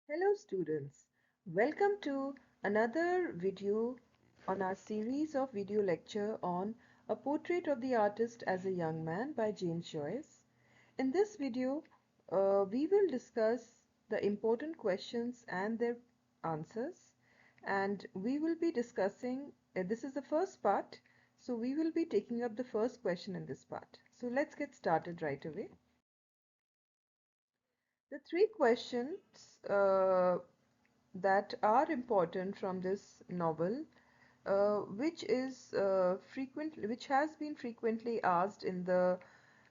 Hello students, welcome to another video on our series of video lecture on A Portrait of the Artist as a Young Man by James Joyce. In this video, we will discuss the important questions and their answers, and we will be discussing, this is the first part, so we will be taking up the first question in this part. So let's get started right away. The three questions that are important from this novel, which has been frequently asked in the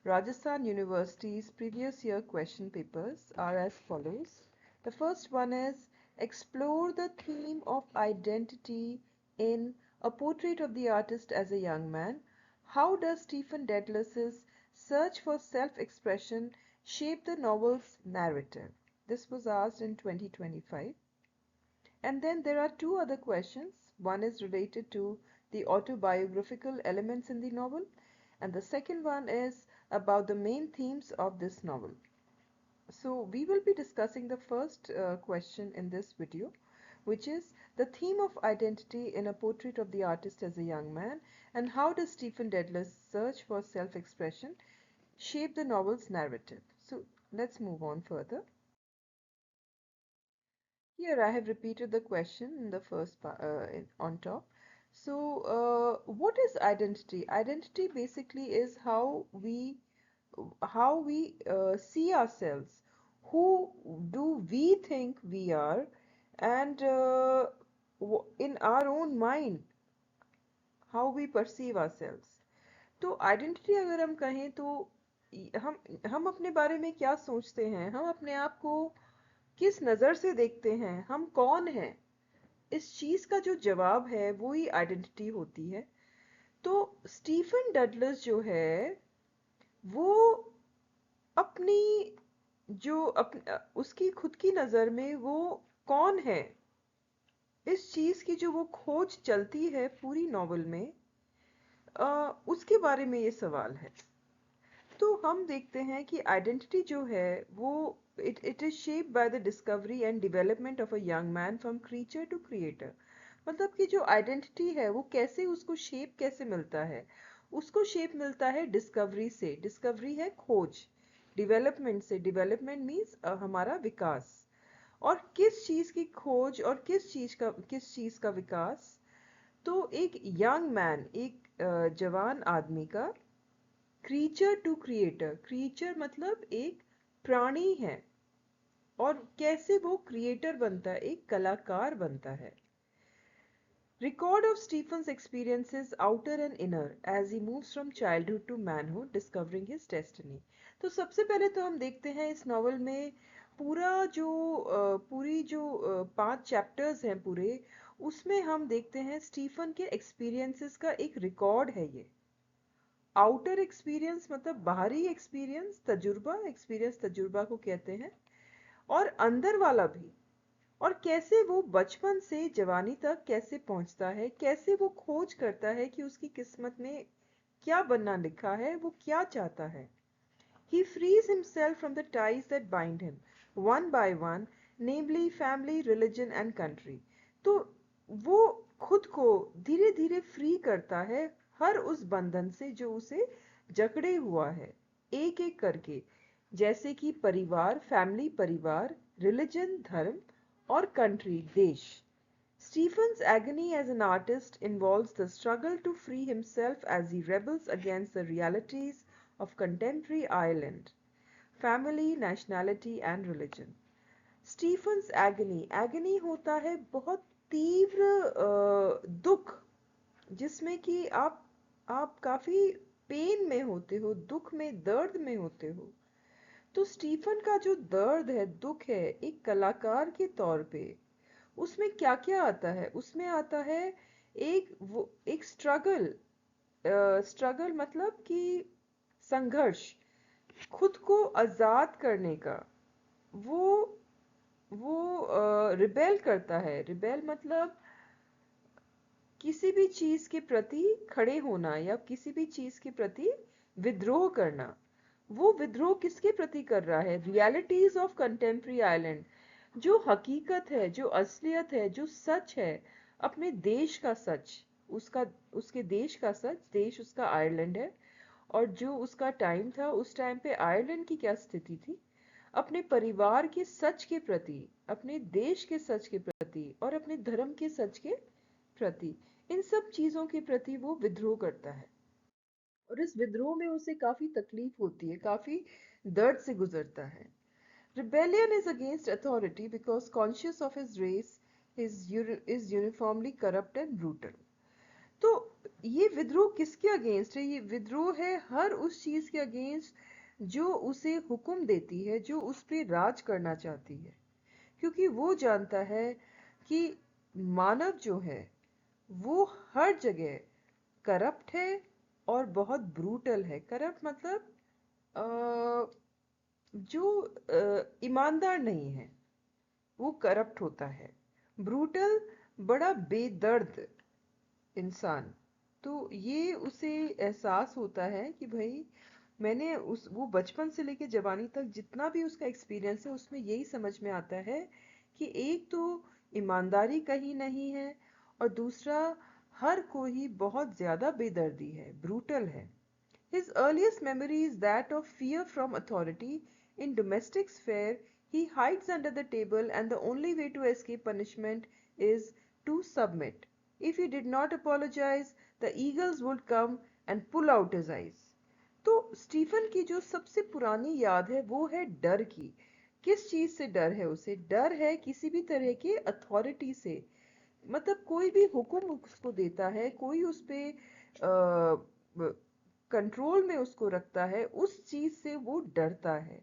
Rajasthan University's previous year question papers, are as follows. The first one is explore the theme of identity in A Portrait of the Artist as a Young Man. How does Stephen Dedalus' search for self-expression shape the novel's narrative? This was asked in 2025. And then there are two other questions. One is related to the autobiographical elements in the novel, and the second one is about the main themes of this novel. So we will be discussing the first question in this video, which is the theme of identity in A Portrait of the Artist as a Young Man, and how does Stephen Dedalus' search for self-expression shape the novel's narrative. So let's move on further. Here I have repeated the question in the first on top. So, what is identity? Identity basically is how we see ourselves. Who do we think we are, and in our own mind, how we perceive ourselves. तो identity अगर हम कहें तो हम अपने बारे में क्या सोचते हैं, हम अपने आप को किस नज़र से देखते हैं, हम कौन हैं, इस चीज़ का जो जवाब है वो ही आइडेंटिटी होती है। तो स्टीफन डडलस जो है वो अपनी उसकी खुद की नज़र में वो कौन है, इस चीज़ की जो वो खोज चलती है पूरी नॉवल में, उसके बारे में ये सवाल है। तो हम देखते हैं कि आइडेंटिटी जो है वो it is shaped by the discovery and development of a young man from creature to creator. मतलब कि जो आइडेंटिटी है वो कैसे, उसको शेप कैसे मिलता है, उसको शेप मिलता है डिस्कवरी से। डिस्कवरी है खोज, डेवलपमेंट से, डेवलपमेंट मीन्स हमारा विकास। और किस चीज़ की खोज और किस चीज़ का विकास? तो एक यंग मैन, एक जवान आदमी का क्रीचर टू क्रिएटर, क्रिएचर मतलब एक प्राणी है, और कैसे वो क्रिएटर बनता है, एक कलाकार बनता है। Record of Stephen's experiences outer and inner as he moves from childhood to manhood discovering his destiny। तो सबसे पहले तो हम देखते हैं इस नॉवल में पूरी जो 5 चैप्टर्स हैं पूरे, उसमें हम देखते हैं स्टीफन के एक्सपीरियंसेस का एक रिकॉर्ड है ये। आउटर एक्सपीरियंस मतलब बाहरी एक्सपीरियंस, तजुर्बा, एक्सपीरियंस तजुर्बा को कहते हैं, और अंदर वाला भी। और कैसे वो बचपन से जवानी तक कैसे पहुंचता है, कैसे वो खोज करता है कि उसकी किस्मत में क्या बनना लिखा है, वो क्या चाहता है। He frees himself from the ties that bind him, one by one, namely family, religion and country। तो वो खुद को धीरे धीरे फ्री करता है हर उस बंधन से जो उसे जकड़े हुआ है, एक एक करके। जैसे कि परिवार, फैमिली, परिवार, रिलीजन, धर्म, और कंट्री, देश। Stephen's agony as an artist involves the struggle to free himself as he rebels against the realities of contemporary Ireland, family, nationality and religion। Stephen's agony, agony होता है बहुत तीव्र दुख, जिसमें कि आप काफी पेन में होते हो, दुख में, दर्द में होते हो। तो स्टीफन का जो दर्द है, दुख है, एक कलाकार के तौर पे, उसमें क्या क्या आता है? उसमें आता है एक स्ट्रगल। स्ट्रगल मतलब कि संघर्ष, खुद को आजाद करने का। वो वो रिबेल करता है। रिबेल मतलब किसी भी चीज के प्रति खड़े होना या किसी भी चीज के प्रति विद्रोह करना। वो विद्रोह किसके प्रति कर रहा है? रियलिटीज ऑफ कंटेम्प्रेरी आइलैंड, जो हकीकत है, जो असलियत है, जो सच है, अपने देश का सच, उसका उसके देश का सच, देश उसका आयरलैंड है, और जो उसका टाइम था, उस टाइम पे आयरलैंड की क्या स्थिति थी, अपने परिवार के सच के प्रति, अपने देश के सच के प्रति और अपने धर्म के सच के प्रति, इन सब चीजों के प्रति वो विद्रोह करता है। और इस विद्रोह में उसे काफी तकलीफ होती है, काफी दर्द से गुजरता है। Rebellion is against authority because conscious of his race is uniformly corrupt and brutal. तो ये विद्रोह किसके अगेंस्ट है? ये विद्रोह है हर उस चीज के अगेंस्ट जो उसे हुक्म देती है, जो उस पे राज करना चाहती है, क्योंकि वो जानता है कि मानव जो है वो हर जगह करप्ट है और बहुत ब्रूटल है। करप्ट मतलब जो ईमानदार नहीं है, वो करप्ट होता है। ब्रूटल, बड़ा बेदर्द इंसान। तो ये उसे एहसास होता है कि भाई मैंने उस वो बचपन से लेके जवानी तक जितना भी उसका एक्सपीरियंस है, उसमें यही समझ में आता है कि एक तो ईमानदारी कहीं नहीं है, और दूसरा हर कोई बहुत ज्यादा बेदर्दी है, ब्रूटल है। His earliest memory is that of fear from authority. In domestic sphere, he hides under the table, and the only way to escape punishment is to submit. If he did not apologize, the eagles would come and pull out his eyes. तो Stephen की जो सबसे पुरानी याद है वो है डर की। किस चीज से डर है? उसे डर है किसी भी तरह के अथॉरिटी से। मतलब कोई भी हुक्म उसको देता है, कोई उस पे कंट्रोल में उसको रखता है, उस चीज से वो डरता है।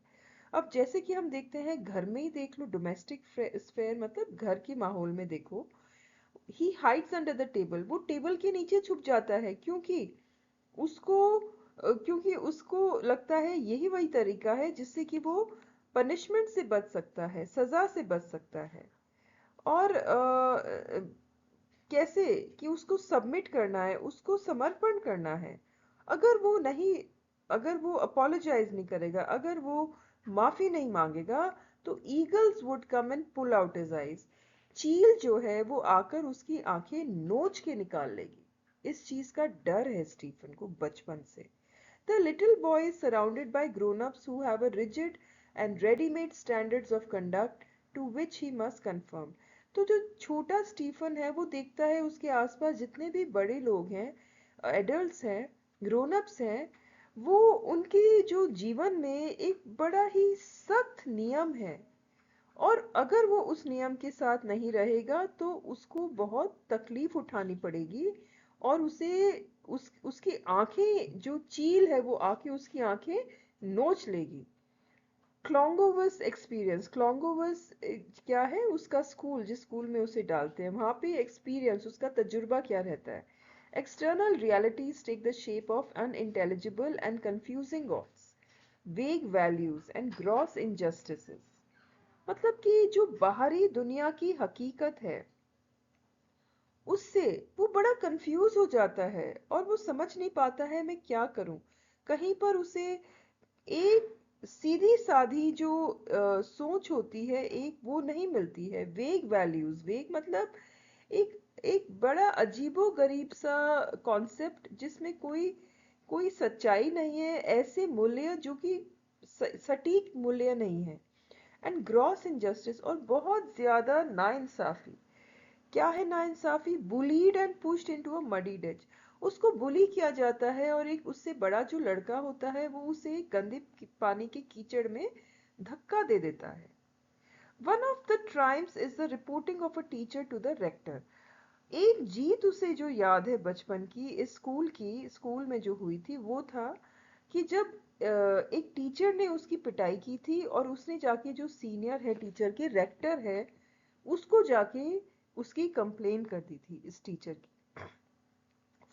अब जैसे कि हम देखते हैं, घर में ही देख लो, डोमेस्टिक स्फेयर मतलब घर के माहौल में देखो, ही हाइड्स अंडर द टेबल, वो टेबल के नीचे छुप जाता है, क्योंकि उसको लगता है यही वही तरीका है जिससे कि वो पनिशमेंट से बच सकता है, सजा से बच सकता है। और कैसे कि उसको सबमिट करना है, उसको समर्पण करना है। अगर वो नहीं अगर वो अपोलोजाइज नहीं करेगा, अगर वो माफी नहीं मांगेगा, तो eagles would come and pull out his eyes. चील जो है वो आकर उसकी आंखें नोच के निकाल लेगी। इस चीज का डर है स्टीफन को बचपन से। The little boy is surrounded by grown-ups who have a rigid and ready-made standards of conduct to which he must conform. तो जो छोटा स्टीफन है वो देखता है उसके आसपास जितने भी बड़े लोग हैं, एडल्ट्स हैं, ग्रोन अप्स हैं, वो उनके जो जीवन में एक बड़ा ही सख्त नियम है, और अगर वो उस नियम के साथ नहीं रहेगा तो उसको बहुत तकलीफ उठानी पड़ेगी, और उसे उसकी आंखें, जो चील है वो आके उसकी आंखें नोच लेगी। क्लोंगोवस एक्सपीरियंस, क्लोंगोवस क्या है? उसका स्कूल, जिस स्कूल में उसे डालते हैं, वहां पे एक्सपीरियंस, उसका तजुर्बा क्या रहता है? External realities take the shape of unintelligible and confusing odds, vague values and gross injustices. मतलब कि जो बाहरी दुनिया की हकीकत है, उससे वो बड़ा कंफ्यूज हो जाता है और वो समझ नहीं पाता है मैं क्या करूं। कहीं पर उसे एक सीधी साधी जो सोच होती है, एक वो नहीं मिलती है। वेग वैल्यूज, वेग मतलब एक एक बड़ा अजीबो गरीब सा कॉन्सेप्ट जिसमें कोई कोई सच्चाई नहीं है, ऐसे मूल्य जो कि सटीक मूल्य नहीं है। एंड ग्रॉस इनजस्टिस, और बहुत ज्यादा नाइंसाफी। क्या है नाइंसाफी? Bullied and pushed into a muddy ditch. उसको बुली किया जाता है, और एक उससे बड़ा जो लड़का होता है वो उसे गंदे पानी के कीचड़ में धक्का दे देता है। One of the crimes is the reporting of a teacher to the rector. एक जीत उसे जो याद है बचपन की, इस स्कूल में जो हुई थी, वो था कि जब एक टीचर ने उसकी पिटाई की थी, और उसने जाके, जो सीनियर है टीचर के, रेक्टर है, उसको जाके उसकी कंप्लेन कर दी थी इस टीचर की।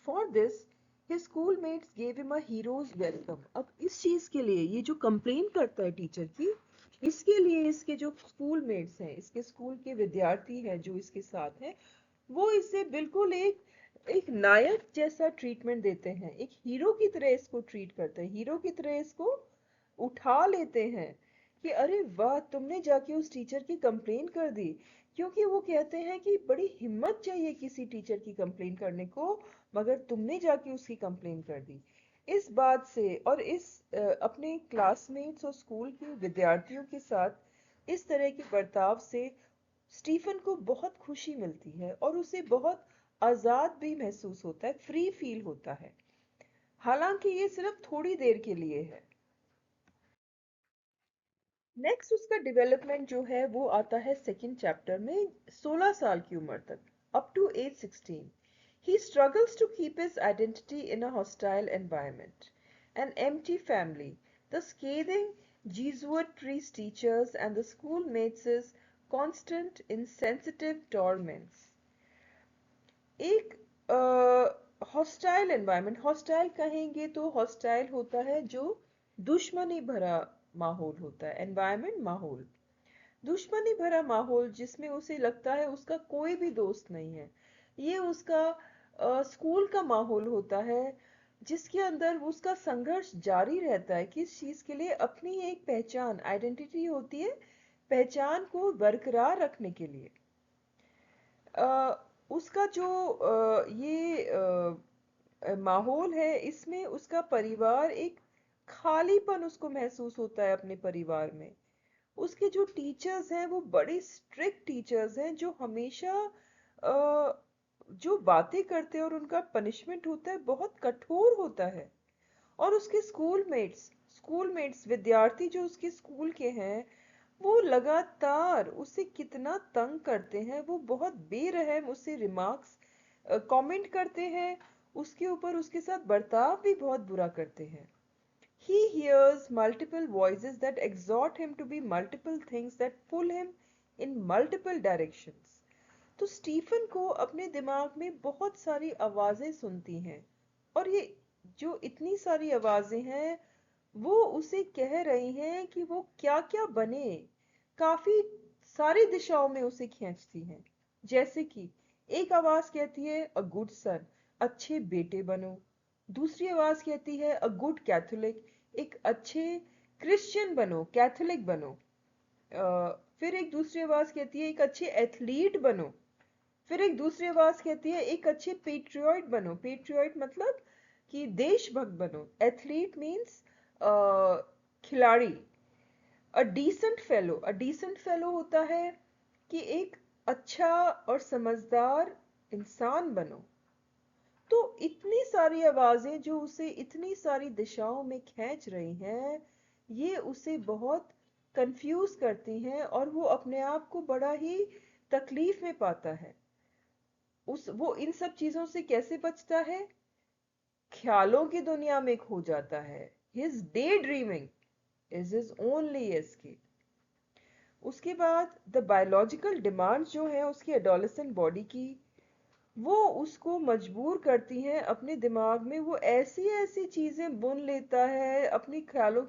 For this his schoolmates gave him a heroes welcome. अब इस चीज के लिए, ये जो कंप्लेन करता है टीचर की, इसके लिए इसके जो स्कूलमेट्स हैं, इसके स्कूल के विद्यार्थी हैं जो इसके साथ हैं, वो इसे बिल्कुल एक एक नायक जैसा ट्रीटमेंट देते हैं, एक हीरो की तरह इसको ट्रीट करते हैं, हीरो की तरह इसको उठा लेते हैं। कि अरे वाह, तुमने जाके उस टीचर की कंप्लेन कर दी। क्योंकि वो कहते हैं कि बड़ी हिम्मत चाहिए किसी टीचर की कंप्लेन करने को, मगर तुमने जाके उसकी कंप्लेन कर दी। इस बात से और अपने क्लासमेट्स और स्कूल के विद्यार्थियों के साथ इस तरह के बर्ताव से स्टीफन को बहुत खुशी मिलती है और उसे बहुत आजाद भी महसूस होता है, फ्री फील होता है। हालांकि ये सिर्फ थोड़ी देर के लिए है। नेक्स्ट उसका डेवलपमेंट जो है वो आता है सेकंड चैप्टर में, 16 साल की उम्र तक, up to age 16। He struggles to keep his identity in a hostile environment, an empty family, the scathing Jesuit priest teachers, and the schoolmates' constant insensitive torments. एक हॉस्टाइल एनवायरनमेंट, हॉस्टाइल कहेंगे तो hostile होता है जो दुश्मनी भरा माहौल होता है, एनवायरनमेंट माहौल, दुश्मनी भरा माहौल जिसमें उसे लगता है उसका कोई भी दोस्त नहीं है। ये उसका स्कूल का माहौल होता है जिसके अंदर उसका संघर्ष जारी रहता है किस चीज के लिए, अपनी एक पहचान, आइडेंटिटी होती है, पहचान को बरकरार रखने के लिए। उसका जो माहौल है, इसमें उसका परिवार, एक खालीपन उसको महसूस होता है अपने परिवार में। उसके जो टीचर्स हैं वो बड़े स्ट्रिक्ट टीचर्स हैं जो हमेशा जो बातें करते हैं और उनका पनिशमेंट होता है बहुत कठोर होता है। और उसके स्कूलमेट्स विद्यार्थी जो उसके स्कूल के हैं, वो लगातार उसे कितना तंग करते हैं, वो बहुत बेरहम उससे रिमार्क्स कमेंट करते हैं, उसके ऊपर उसके साथ बर्ताव भी बहुत बुरा करते हैं। He hears multiple voices that exhort him to be multiple things that pull him in multiple directions. तो स्टीफन को अपने दिमाग में बहुत सारी आवाजें सुनती हैं, और ये जो इतनी सारी आवाजें हैं वो उसे कह रही हैं कि वो क्या क्या बने, काफी सारी दिशाओं में उसे खींचती हैं। जैसे कि एक आवाज कहती है अ गुड सन, अच्छे बेटे बनो। दूसरी आवाज कहती है अ गुड कैथोलिक, एक अच्छे क्रिश्चियन बनो, कैथोलिक बनो। फिर एक दूसरी आवाज कहती है एक अच्छे एथलीट बनो। फिर एक दूसरी आवाज कहती है एक अच्छे पेट्रियट बनो, पेट्रियट मतलब कि देशभक्त बनो। एथलीट मीन्स खिलाड़ी। अ डिसेंट फेलो होता है कि एक अच्छा और समझदार इंसान बनो। तो इतनी सारी आवाजें जो उसे इतनी सारी दिशाओं में खींच रही हैं, ये उसे बहुत कंफ्यूज करती हैं और वो अपने आप को बड़ा ही तकलीफ में पाता है। वो इन सब चीजों से कैसे बचता है? ख्यालों की दुनिया में खो जाता है। His day dreaming is his only escape. उसके बाद द बायोलॉजिकल डिमांड्स जो है उसकी एडोलेसेंट बॉडी की, वो उसको मजबूर करती हैं अपने दिमाग में, वो ऐसी ऐसी चीजें बुन लेता है अपने ख्यालों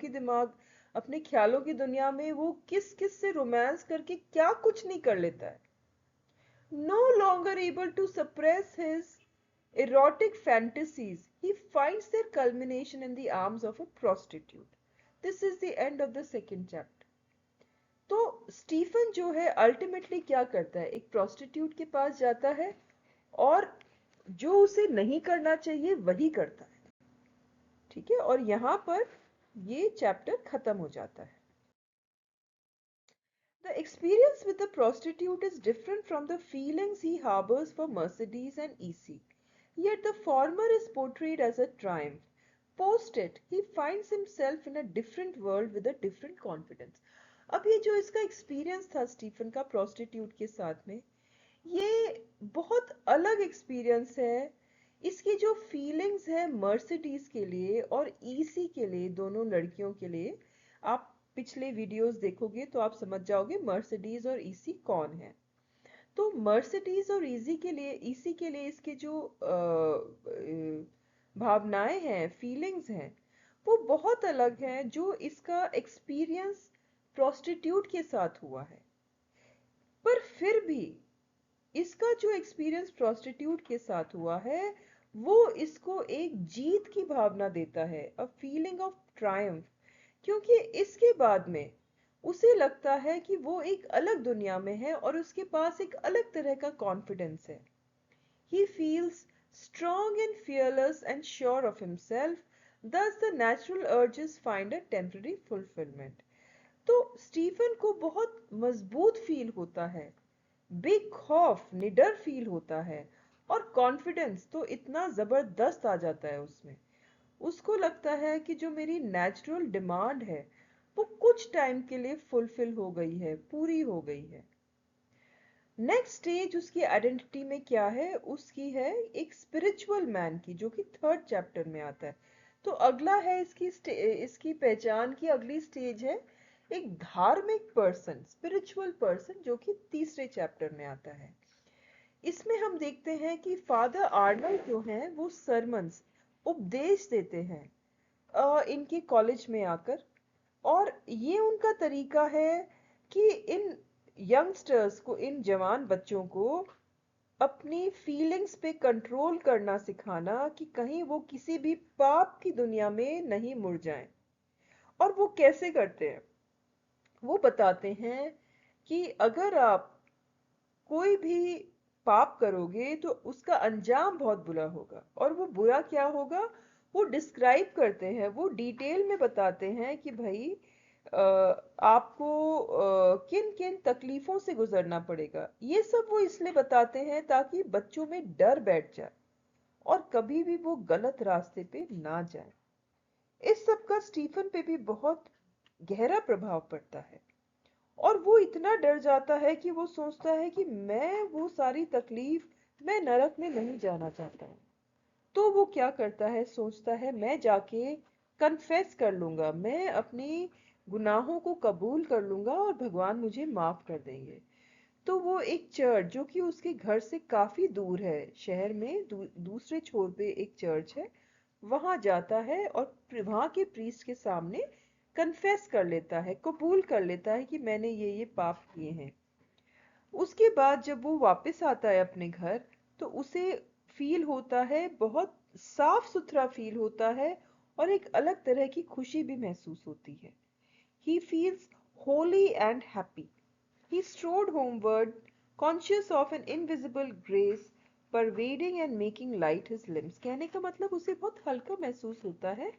की दुनिया में वो किस किस से रोमांस करके क्या कुछ नहीं कर लेता है। No longer able to suppress his erotic fantasies, he finds their culmination in the arms of a prostitute. This is the end of the second chapter. तो स्टीफन जो है अल्टीमेटली क्या करता है, एक प्रोस्टिट्यूट के पास जाता है और जो उसे नहीं करना चाहिए वही करता है। ठीक है, और यहां पर ये चैप्टर खत्म हो जाता है। The experience with the prostitute is different from the feelings he harbors for Mercedes and EC. Yet the former is portrayed as a triumph. Post it, he finds himself in a different world with a different confidence. अब ये जो इसका experience था Stephen का prostitute के साथ में, ये बहुत अलग एक्सपीरियंस है। इसकी जो फीलिंग्स है मर्सिडीज के लिए और ईसी के लिए, दोनों लड़कियों के लिए, आप पिछले वीडियोस देखोगे तो आप समझ जाओगे मर्सिडीज और ईसी कौन है। तो मर्सिडीज और ईजी के लिए, ईसी के लिए इसके जो भावनाएं हैं, फीलिंग्स हैं, वो बहुत अलग हैं जो इसका एक्सपीरियंस प्रोस्टिट्यूट के साथ हुआ है। पर फिर भी इसका जो एक्सपीरियंस प्रोस्टिट्यूट के साथ हुआ है वो इसको एक जीत की भावना देता है, अ फीलिंग ऑफ ट्रायम्फ। क्योंकि इसके बाद में उसे लगता है कि वो एक अलग दुनिया में है और उसके पास एक अलग तरह का कॉन्फिडेंस है। He feels strong and fearless and sure of himself, thus the natural urges find a temporary fulfillment. तो स्टीफन को बहुत मजबूत फील होता है, बेखौफ निडर फील होता है, और कॉन्फिडेंस तो इतना जबरदस्त आ जाता है उसमें। उसको लगता है कि जो मेरी नेचुरल डिमांड है वो कुछ टाइम के लिए फुलफिल हो गई है, पूरी हो गई है। नेक्स्ट स्टेज उसकी आइडेंटिटी में क्या है, उसकी है एक स्पिरिचुअल मैन की, जो कि थर्ड चैप्टर में आता है। तो अगला है इसकी पहचान की अगली स्टेज है एक धार्मिक पर्सन, स्पिरिचुअल पर्सन, जो कि तीसरे चैप्टर में आता है। इसमें हम देखते हैं कि फादर आर्नल्ड जो हैं वो सरमन्स उपदेश देते हैं इनके कॉलेज में आकर। और ये उनका तरीका है कि इन यंगस्टर्स को, इन जवान बच्चों को अपनी फीलिंग्स पे कंट्रोल करना सिखाना, कि कहीं वो किसी भी पाप की दुनिया में नहीं मुड़ जाएं। और वो कैसे करते हैं, वो बताते हैं कि अगर आप कोई भी पाप करोगे तो उसका अंजाम बहुत बुरा होगा। और वो बुरा क्या होगा वो डिस्क्राइब करते हैं, वो डिटेल में बताते हैं कि भाई आपको किन किन तकलीफों से गुजरना पड़ेगा। ये सब वो इसलिए बताते हैं ताकि बच्चों में डर बैठ जाए और कभी भी वो गलत रास्ते पे ना जाए। इस सब का स्टीफन पे भी बहुत गहरा प्रभाव पड़ता है और वो इतना डर जाता है कि वो सोचता है कि मैं वो सारी तकलीफ, मैं नरक में नहीं जाना चाहता हूँ। तो वो क्या करता है, सोचता है मैं जाके कन्फेस कर लूंगा, मैं अपनी गुनाहों को कबूल कर लूंगा और भगवान मुझे माफ कर देंगे। तो वो एक चर्च जो कि उसके घर से काफी दूर है, शहर में दूसरे छोर पे एक चर्च है, वहां जाता है और वहां के प्रीस्ट के सामने कन्फेस कर लेता है, कबूल कर लेता है कि मैंने ये पाप किए हैं। उसके बाद जब वो वापस आता है अपने घर तो उसे फील होता है, बहुत साफ सुथरा फील होता है और एक अलग तरह की खुशी भी महसूस होती है। He feels holy and happy. He strode homeward, conscious of an invisible grace pervading and making light his limbs. कहने का मतलब उसे बहुत हल्का महसूस होता है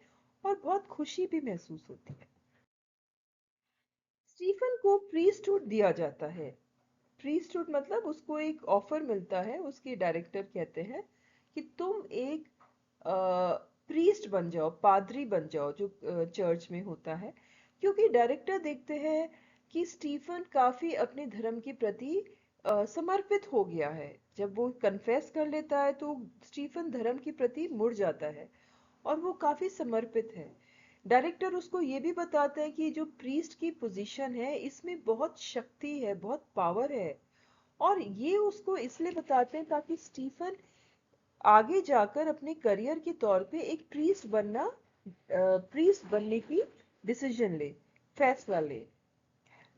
और बहुत खुशी भी महसूस होती है। स्टीफन को प्रीस्टहुड दिया जाता है। प्रीस्टहुड मतलब उसको एक ऑफर मिलता है, उसके डायरेक्टर कहते हैं कि तुम एक प्रीस्ट बन जाओ, पादरी बन जाओ, जो चर्च में होता है। क्योंकि डायरेक्टर देखते हैं कि स्टीफन काफी अपने धर्म के प्रति समर्पित हो गया है। जब वो कन्फेस कर लेता है तो स्टीफन धर्म के प्रति मुड़ जाता है और वो काफी समर्पित है। डायरेक्टर उसको ये भी बताते हैं कि जो प्रीस्ट की पोजीशन है इसमें बहुत शक्ति है, बहुत पावर है। और ये उसको इसलिए बताते हैं ताकि स्टीफन आगे जाकर अपने करियर के तौर पे एक प्रीस्ट बनने की डिसीजन ले, फैसला ले।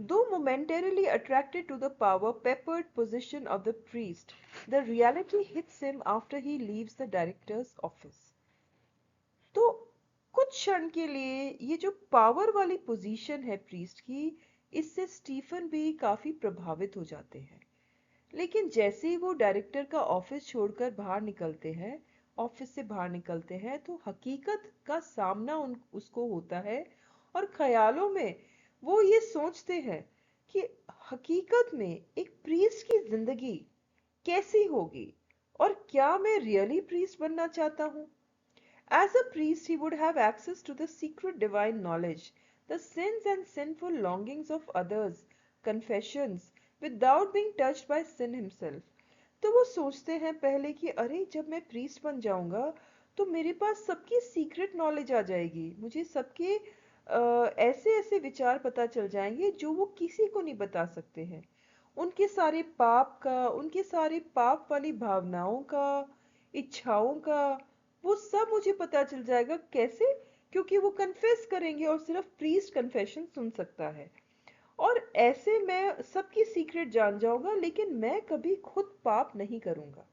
Though momentarily attracted to the power-peppered position of the priest, the reality hits him after he leaves the director's office. तो कुछ क्षण के लिए ये जो पावर वाली पोजीशन है प्रीस्ट की, इससे स्टीफन भी काफी प्रभावित हो जाते हैं। लेकिन जैसे ही वो डायरेक्टर का ऑफिस छोड़कर बाहर निकलते हैं, ऑफिस से बाहर निकलते हैं, तो हकीकत का सामना उसको होता है और ख्यालों में वो ये सोचते हैं कि हकीकत में एक प्रीस्ट की जिंदगी कैसी होगी और क्या मैं रियली प्रीस्ट बनना चाहता हूँ। As a priest, he would have access to the secret divine knowledge, the sins and sinful longings of others, confessions, without being touched by sin himself. तो वो सोचते हैं पहले कि अरे जब मैं प्रीस्ट बन जाऊंगा तो मेरे पास सबकी सीक्रेट नॉलेज आ जाएगी, मुझे सबके ऐसे ऐसे विचार पता चल जाएंगे जो वो किसी को नहीं बता सकते हैं। उनके सारे पाप का, उनके सारे पाप वाली भावनाओं का, इच्छाओं का, वो सब मुझे पता चल जाएगा। कैसे? क्योंकि वो कन्फेस करेंगे और सिर्फ प्रीस्ट कन्फेशन सुन सकता है। और ऐसे मैं सबकी सीक्रेट जान जाऊंगा, लेकिन मैं कभी खुद पाप नहीं करूंगा।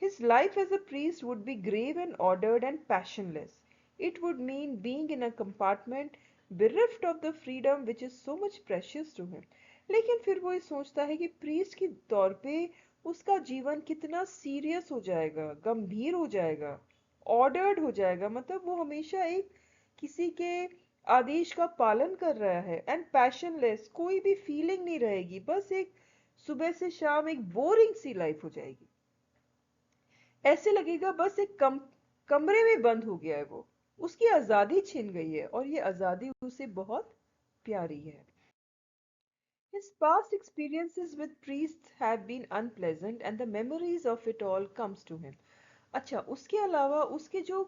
His life as a priest would be grave and ordered and passionless. It would mean being in a compartment bereft of the freedom which is so much precious to him. लेकिन फिर वो ये सोचता है कि प्रीस्ट के तौर पे उसका जीवन कितना सीरियस हो जाएगा, गंभीर हो जाएगा, ऑर्डर्ड हो जाएगा, मतलब वो हमेशा एक किसी के आदेश का पालन कर रहा है, एंड पैशनलेस, कोई भी फीलिंग नहीं रहेगी, बस एक सुबह से शाम एक बोरिंग सी लाइफ हो जाएगी। ऐसे लगेगा बस एक कमरे में बंद हो गया है वो, उसकी आजादी छिन गई है और ये आजादी उसे बहुत प्यारी है। His past experiences with priests have been unpleasant and the memories of it all comes to him. अच्छा, उसके अलावा उसके जो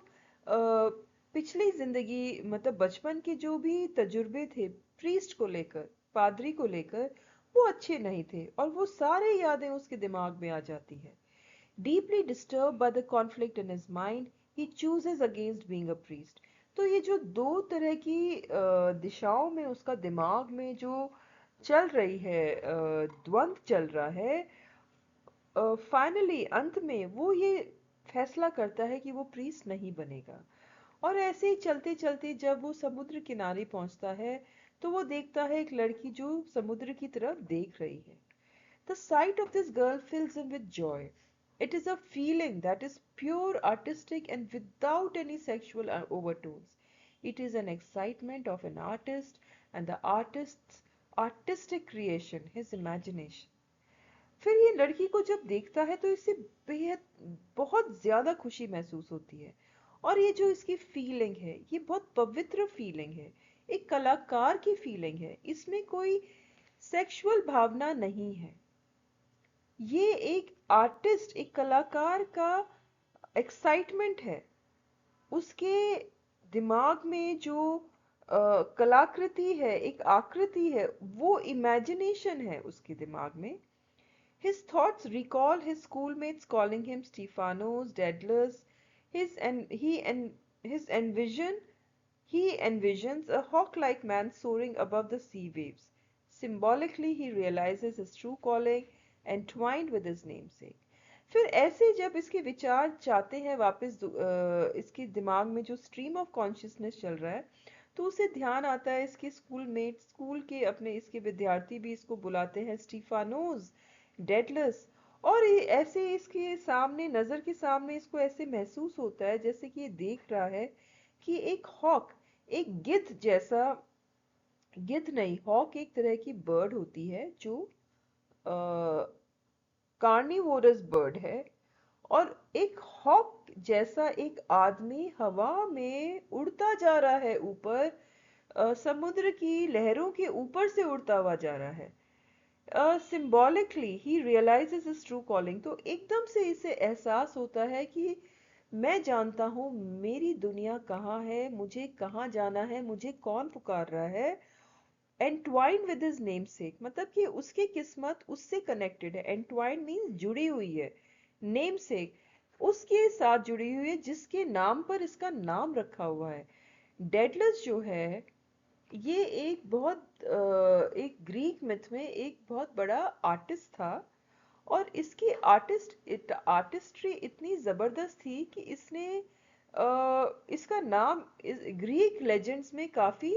पिछली जिंदगी मतलब बचपन के जो भी तजुर्बे थे प्रीस्ट को लेकर, पादरी को लेकर, वो अच्छे नहीं थे और वो सारे यादें उसके दिमाग में आ जाती है। Deeply disturbed by the conflict in his mind, he chooses against being a priest. तो ये जो दो तरह की दिशाओं में उसका दिमाग में जो चल रही है, द्वंद्व चल रहा है, फाइनली अंत में वो ये फैसला करता है कि वो प्रीस्ट नहीं बनेगा। और ऐसे ही चलते चलते जब वो समुद्र किनारे पहुंचता है तो वो देखता है एक लड़की जो समुद्र की तरफ देख रही है। The sight of this girl fills him with joy. It is a feeling that is pure artistic and without any sexual overtones. It is an excitement of an artist and the artist's artistic creation, his imagination. फिर ये लड़की को जब देखता है तो इसे बेहद बहुत ज्यादा खुशी महसूस होती है और ये जो इसकी फीलिंग है ये बहुत पवित्र फीलिंग है, एक कलाकार की फीलिंग है, इसमें कोई सेक्सुअल भावना नहीं है। ये एक आर्टिस्ट, एक कलाकार का एक्साइटमेंट है, उसके दिमाग में जो कलाकृति है, एक आकृति है, वो इमेजिनेशन है उसके दिमाग में। His thoughts recall his schoolmates calling him Stephanos, Daedalus. His envision he envisions a hawk-like man soaring above the sea waves. Symbolically, he realizes his true calling, entwined with his namesake. फिर ऐसे जब इसके विचार चाहते हैं वापस इसके दिमाग में जो स्ट्रीम ऑफ कॉन्शियसनेस चल रहा है, तो उसे ध्यान आता है इसके स्कूलमेट, स्कूल के अपने इसके विद्यार्थी भी इसको बुलाते हैं स्टीफानोस, डेडलस। और ये ऐसे इसके सामने, नजर के सामने इसको ऐसे महसूस होता है जैसे कि ये देख रहा है कि एक हॉक, एक गिद्ध जैसा, गिद्ध नहीं, हॉक एक तरह की बर्ड होती है जो कार्निवोरस बर्ड है, और एक हॉक जैसा एक आदमी हवा में उड़ता जा रहा है ऊपर, समुद्र की लहरों के ऊपर से उड़ता हुआ जा रहा है। सिंबॉलिकली ही रियलाइजेस हिज ट्रू कॉलिंग, तो एकदम से इसे एहसास होता है कि मैं जानता हूँ मेरी दुनिया कहाँ है, मुझे कहाँ जाना है, मुझे कौन पुकार रहा है। एंटवाइंड विद हिज नेमसेक, मतलब कि उसकी किस्मत उससे कनेक्टेड है। एंटवाइंड मीन्स जुड़ी हुई है, नेमसेक उसके साथ जुड़ी हुई है जिसके नाम पर इसका नाम रखा हुआ है। डेडलस जो है ये एक बहुत एक ग्रीक मिथ में एक बहुत बड़ा आर्टिस्ट था, और इसकी आर्टिस्ट्री इतनी जबरदस्त थी कि इसने इसका नाम ग्रीक लेजेंड्स में काफी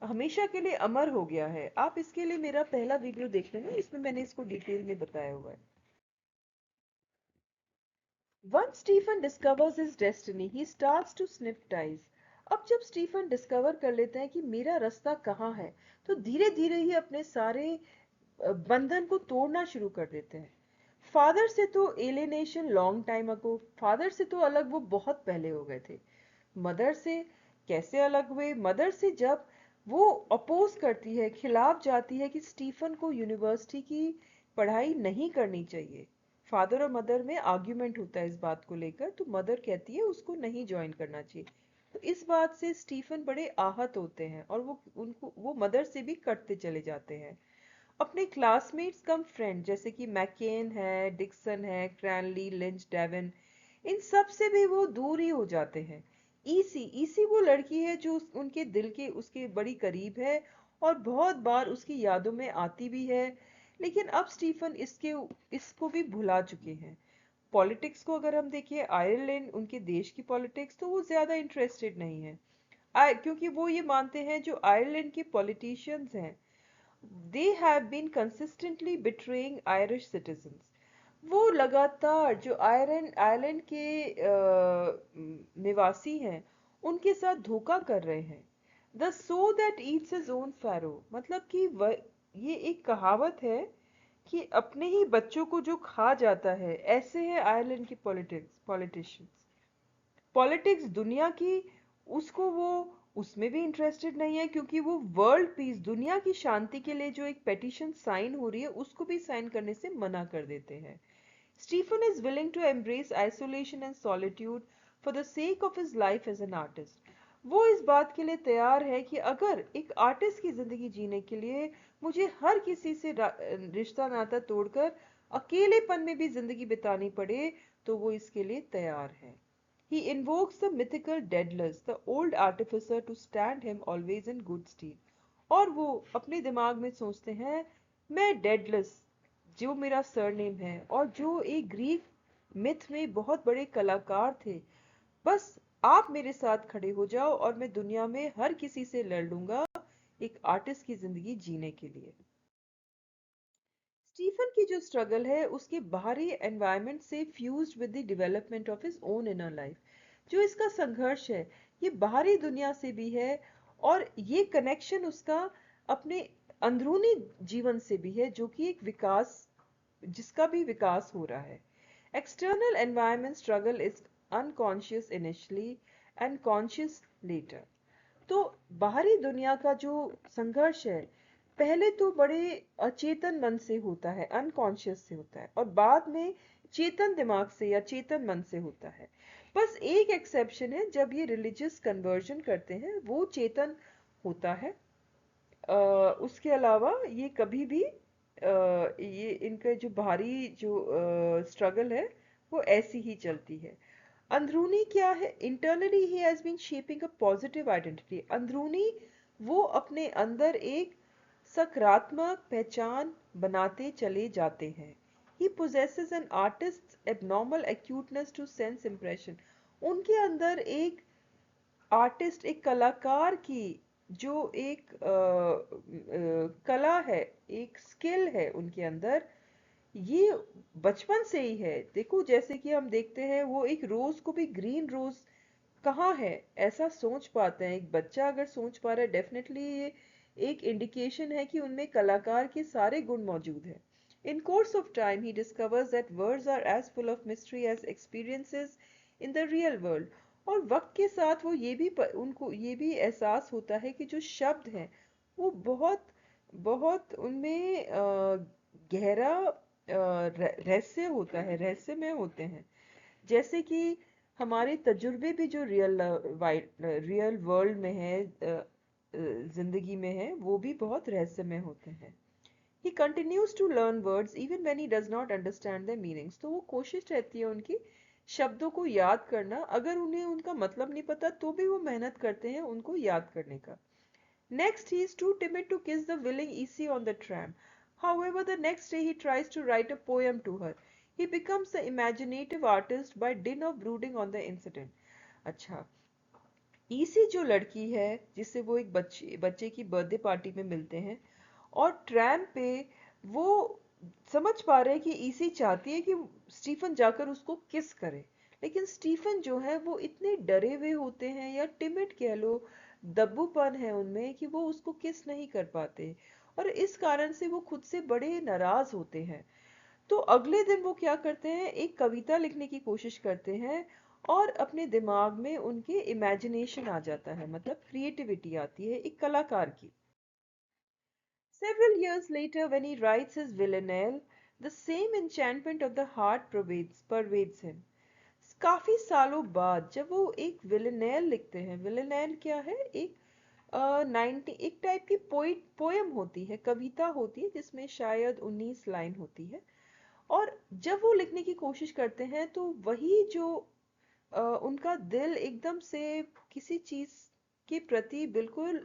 हमेशा के लिए अमर हो गया है। आप इसके लिए मेरा पहला वीडियो देख लेना, इसमें मैंने इसको डिटेल में बताया हुआ है। Once Stephen discovers his destiny, he starts to snip ties. अब जब स्टीफन डिस्कवर कर लेता है कि मेरा रास्ता कहाँ है, तो धीरे धीरे ही अपने सारे बंधन को तोड़ना शुरू कर देते हैं। फादर से तो alienation long time ago, father से तो अलग वो बहुत पहले हो गए थे। मदर से कैसे अलग हुए? मदर से जब वो अपोज करती है, खिलाफ जाती है कि स्टीफन को यूनिवर्सिटी की पढ़ाई नहीं करनी चाहिए। फादर और मदर में आर्ग्यूमेंट होता है इस बात को लेकर, तो मदर कहती है उसको नहीं ज्वाइन करना चाहिए। तो इस बात से स्टीफन बड़े आहत होते हैं और वो मदर से भी कटते चले जाते हैं। अपने क्लासमेट्स कम फ्रेंड जैसे कि मैकेन है, डिक्सन है, क्रैनली, लिंच, डेविन, इन सब से भी वो दूर ही हो जाते हैं। ईसी वो लड़की है जो उनके दिल के उसके बड़ी करीब है और बहुत बार उसकी यादों में आती भी है, लेकिन अब स्टीफन इसको भी भुला चुके हैं। पॉलिटिक्स को अगर हम देखें, आयरलैंड, उनके देश की पॉलिटिक्स, तो वो ज्यादा इंटरेस्टेड नहीं है। क्योंकि वो ये मानते हैं जो आयरलैंड के पॉलिटिशियंस हैं, they have been consistently betraying Irish citizens. वो लगातार जो आयरलैंड के निवासी हैं उनके साथ धोखा कर रहे हैं। The so that eats his own pharaoh, मतलब कि ये एक कहावत है कि अपने ही बच्चों को जो खा जाता है, ऐसे है आयरलैंड के पॉलिटिशियंस। पॉलिटिक्स दुनिया की, उसको वो उसमें भी इंटरेस्टेड नहीं है, क्योंकि वो वर्ल्ड पीस, दुनिया की शांति के लिए जो एक पेटिशन साइन हो रही है उसको भी साइन करने से मना कर देते हैं। Stephen is willing to embrace isolation and solitude for the sake of his life as an artist. वो इस बात के लिए तैयार है कि अगर एक आर्टिस्ट की जिंदगी जीने के लिए मुझे हर किसी से रिश्ता नाता तोड़कर अकेलेपन में भी जिंदगी बितानी पड़े, तो वो इसके लिए तैयार है। He invokes the mythical Daedalus, the old artificer, to stand him always in good stead. और वो अपने दिमाग में सोचते हैं, मैं डेडलस, जो मेरा सरनेम है और जो एक ग्रीक मिथ में बहुत बड़े कलाकार थे, बस आप मेरे साथ खड़े हो जाओ और मैं दुनिया में हर किसी से लड़ लूंगा एक आर्टिस्ट की जिंदगी जीने के लिए। स्टीफन की जो स्ट्रगल है उसके बाहरी एनवायरनमेंट से fused with the development of his own inner life. जो इसका संघर्ष है ये बाहरी दुनिया से भी है, और ये कनेक्शन उसका अपने अंदरूनी जीवन से भी है, जो कि एक विकास, जिसका भी विकास हो रहा है। External environment struggle is unconscious initially and conscious later. तो बाहरी दुनिया का जो संघर्ष है पहले तो बड़े अचेतन मन से होता है, अनकॉन्शियस से होता है, और बाद में चेतन दिमाग से या चेतन मन से होता है। बस एक एक्सेप्शन है, जब ये रिलीजियस कन्वर्जन करते हैं वो चेतन होता है। उसके अलावा ये कभी भी ये इनका जो बाहरी जो स्ट्रगल है वो ऐसी ही चलती है। अंदरूनी क्या है? Internally he has been shaping a positive identity. अंदरूनी वो अपने अंदर एक सकारात्मक पहचान बनाते चले जाते हैं। ही possesses an artist's abnormal acuteness to sense impression। उनके अंदर एक आर्टिस्ट, एक कलाकार की जो एक कला है, एक स्किल है उनके अंदर, ये बचपन से ही है। देखो जैसे कि हम देखते हैं वो एक रोज को भी ग्रीन रोज कहाँ है ऐसा सोच पाते हैं। एक बच्चा अगर सोच पा रहा है, डेफिनेटली ये एक इंडिकेशन है कि उनमें कलाकार के सारे गुण मौजूद हैं। In course of time, he discovers that words are as full of mystery as experiences in the real world। और वक्त के साथ वो उनको ये भी एहसास होता है कि जो शब्द हैं वो बहुत बहुत उनमें गहरा रहस्य होता है, रहस्यमय होते हैं। जैसे कि हमारे तजुर्बे भी जो रियल वर्ल्ड में है, जिंदगी में है, वो भी बहुत रहस्यमय होते हैं। He continues to learn words even when he does not understand their meanings। तो वो कोशिश रहती है उनकी शब्दों को याद करना, अगर उन्हें उनका मतलब नहीं पता तो भी वो मेहनत करते हैं उनको याद करने का। Next, he is too timid to kiss the willing EC on the tram. However, the next day he tries to write a poem to her. He becomes the imaginative artist by dint of brooding on the incident। अच्छा, EC जो लड़की है जिससे वो एक बच्चे की birthday party में मिलते हैं, और ट्रैम पे वो समझ पा रहे हैं कि ईसी चाहती है कि स्टीफन जाकर उसको किस करे, लेकिन स्टीफन जो है वो इतने डरे हुए होते हैं, या टिमिड कह लो, दब्बूपन है उनमें कि वो उसको किस नहीं कर पाते, और इस कारण से वो खुद से बड़े नाराज होते हैं। तो अगले दिन वो क्या करते हैं, एक कविता लिखने की कोशिश करते हैं, और अपने दिमाग में उनके इमेजिनेशन आ जाता है, मतलब क्रिएटिविटी आती है एक कलाकार की। Several years later, when he writes his villanelle, the same enchantment of the heart pervades him। काफी सालों बाद जब वो एक विलेनेल लिखते हैं, विलेनेल क्या है, एक 90 एक टाइप की पोएम होती है, कविता होती है जिसमें शायद 19 लाइन होती है। और जब वो लिखने की कोशिश करते हैं तो वही जो उनका दिल एकदम से किसी चीज के प्रति बिल्कुल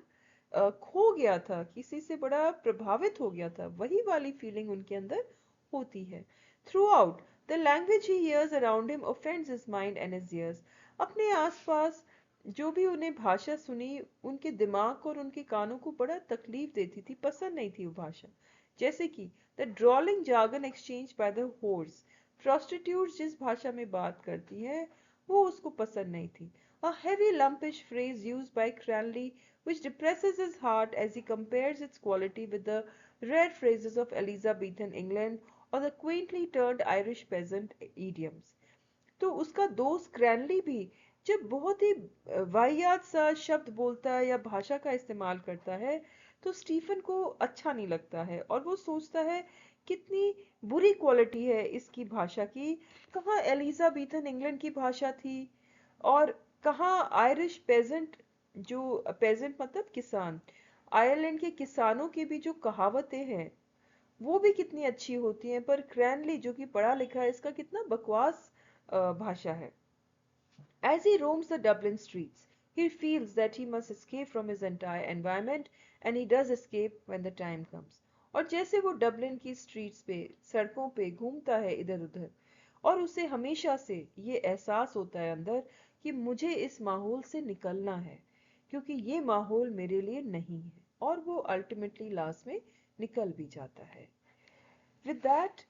खो गया था, किसी से बड़ा प्रभावित हो गया था, वही वाली फीलिंग उनके अंदर होती है। Through out the language he hears around him offends his mind and his years. अपने आसपास जो भी उन्हें भाषा सुनी उनके दिमाग और उनके कानों को बड़ा तकलीफ देती थी, पसंद नहीं थी वो भाषा। जैसे कि the drawling jargon exchange by the whores, prostitute जिस भाषा में बात करती है वो उसको पसंद नहीं थी। A heavy lumpish phrase used by Cranley which depresses his heart as he compares its quality with the rare phrases of Elizabethan England or the quaintly turned Irish peasant idioms। तो उसका दोस्त क्रैनली भी जब बहुत ही वाहियात सा शब्द बोलता है या भाषा का इस्तेमाल करता है तो स्टीफन को अच्छा नहीं लगता है और वो सोचता है कितनी बुरी क्वालिटी है इसकी भाषा की। कहाँ एलिजाबेथन इंग्लैंड की भाषा थी और कहाँ आयरिश पेजेंट, जो पेजेंट मतलब किसान, आयरलैंड के किसानों की भी जो कहावतें हैं वो भी कितनी अच्छी होती हैं, पर क्रैनली जो कि पढ़ा लिखा है इसका कितना बकवास भाषा है। As he roams the Dublin streets, he feels that he must escape from his entire environment, and he does escape when the time comes। और जैसे वो डबलिन की स्ट्रीट्स पे, सड़कों पे घूमता है इधर उधर, और उसे हमेशा से ये एहसास होता है अंदर कि मुझे इस माहौल से निकलना है, क्योंकि ये माहौल मेरे लिए नहीं है, और वो अल्टीमेटली लास्ट में निकल भी जाता है। With that,